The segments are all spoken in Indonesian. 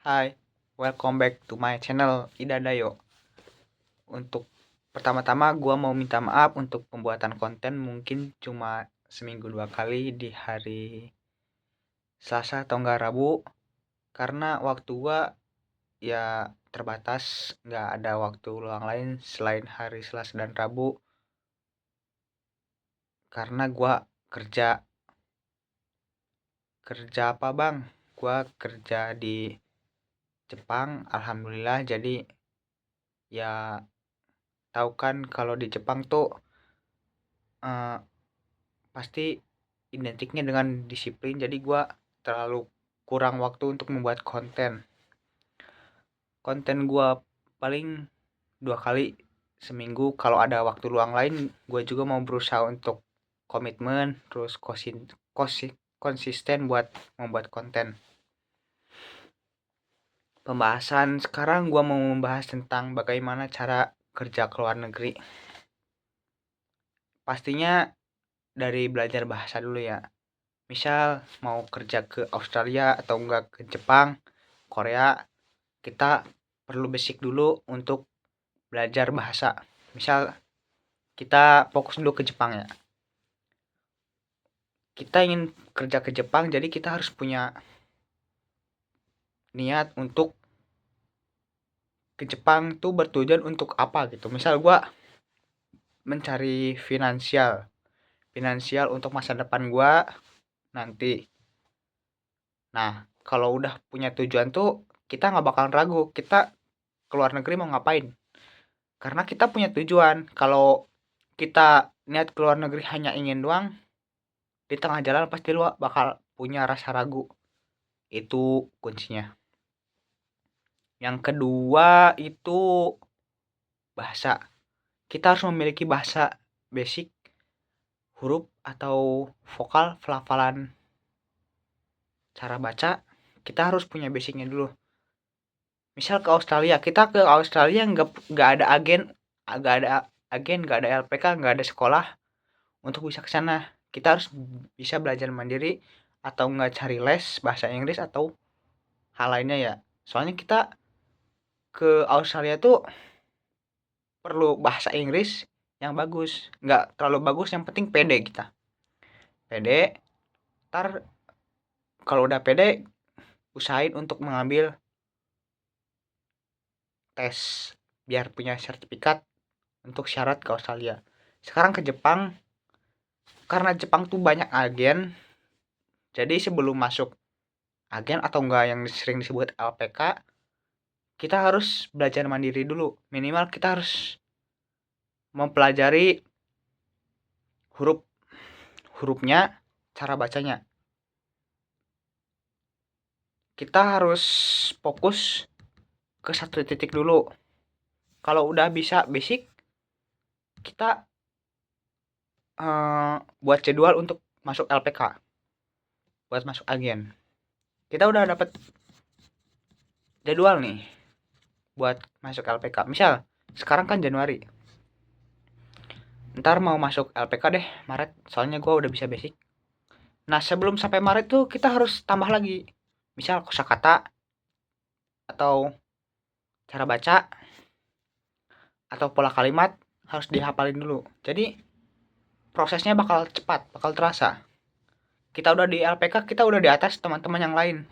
Hai, welcome back to my channel Ida Dayo. Untuk pertama-tama gua mau minta maaf untuk pembuatan konten mungkin cuma seminggu 2 kali di hari Selasa atau enggak Rabu, karena waktu gua ya terbatas, nggak ada waktu luang lain selain hari Selasa dan Rabu karena gua kerja. Kerja apa bang? Gua kerja di Jepang, alhamdulillah. Jadi ya tahu kan kalau di Jepang tuh eh, pasti identiknya dengan disiplin. Jadi gua terlalu kurang waktu untuk membuat konten gua paling 2 kali seminggu. Kalau ada waktu luang lain gua juga mau berusaha untuk komitmen terus konsisten buat membuat konten. Pembahasan sekarang gua mau membahas tentang bagaimana cara kerja ke luar negeri. Pastinya dari belajar bahasa dulu ya. Misal mau kerja ke Australia atau enggak ke Jepang, Korea, kita perlu basic dulu untuk belajar bahasa. Misal kita fokus dulu ke Jepang ya. Kita ingin kerja ke Jepang, jadi kita harus punya niat untuk ke Jepang tuh bertujuan untuk apa gitu. Misal gua mencari finansial untuk masa depan gua nanti. Nah, kalau udah punya tujuan tuh kita nggak bakalan ragu kita ke luar negeri mau ngapain. Karena kita punya tujuan. Kalau kita niat ke luar negeri hanya ingin doang, di tengah jalan pasti lu bakal punya rasa ragu. Itu kuncinya. Yang kedua itu bahasa. Kita harus memiliki bahasa basic, huruf atau vokal, pelafalan, cara baca. Kita harus punya basicnya dulu. Misal ke Australia, kita ke Australia nggak ada agen, nggak ada LPK, nggak ada sekolah untuk bisa ke sana. Kita harus bisa belajar mandiri atau nggak cari les bahasa Inggris atau hal lainnya ya. Soalnya kita ke Australia tuh perlu bahasa Inggris yang bagus, nggak terlalu bagus, yang penting pede kita. Pede, ntar kalau udah pede usahain untuk mengambil tes biar punya sertifikat untuk syarat ke Australia. Sekarang ke Jepang, karena Jepang tuh banyak agen, jadi sebelum masuk agen atau enggak yang sering disebut LPK, kita harus belajar mandiri dulu. Minimal kita harus mempelajari hurufnya, cara bacanya. Kita harus fokus ke satu titik dulu. Kalau udah bisa basic, kita buat jadwal untuk masuk LPK, buat masuk agen. Kita udah dapat jadwal nih buat masuk LPK. Misal sekarang kan Januari, ntar mau masuk LPK deh Maret, soalnya gue udah bisa basic. Nah, sebelum sampai Maret tuh kita harus tambah lagi, misal kosakata atau cara baca atau pola kalimat harus dihafalin dulu. Jadi prosesnya bakal cepat, bakal terasa. Kita udah di LPK, kita udah di atas teman-teman yang lain.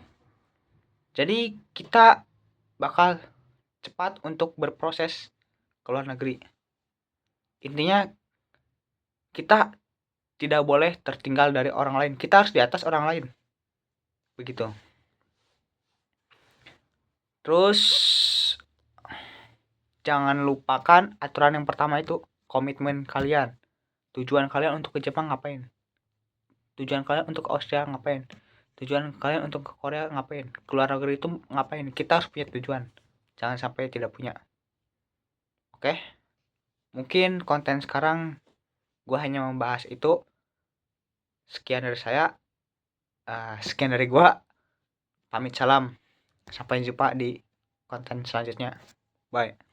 Jadi kita bakal cepat untuk berproses ke luar negeri. Intinya kita tidak boleh tertinggal dari orang lain. Kita harus di atas orang lain. Begitu. Terus jangan lupakan aturan yang pertama itu, komitmen kalian. Tujuan kalian untuk ke Jepang ngapain? Tujuan kalian untuk ke Australia ngapain? Tujuan kalian untuk ke Korea ngapain? Ke luar negeri itu ngapain? Kita harus punya tujuan. Jangan sampai tidak punya. Oke? Mungkin konten sekarang gue hanya membahas itu. Sekian dari saya. Sekian dari gue. Pamit salam. Sampai jumpa di konten selanjutnya. Bye.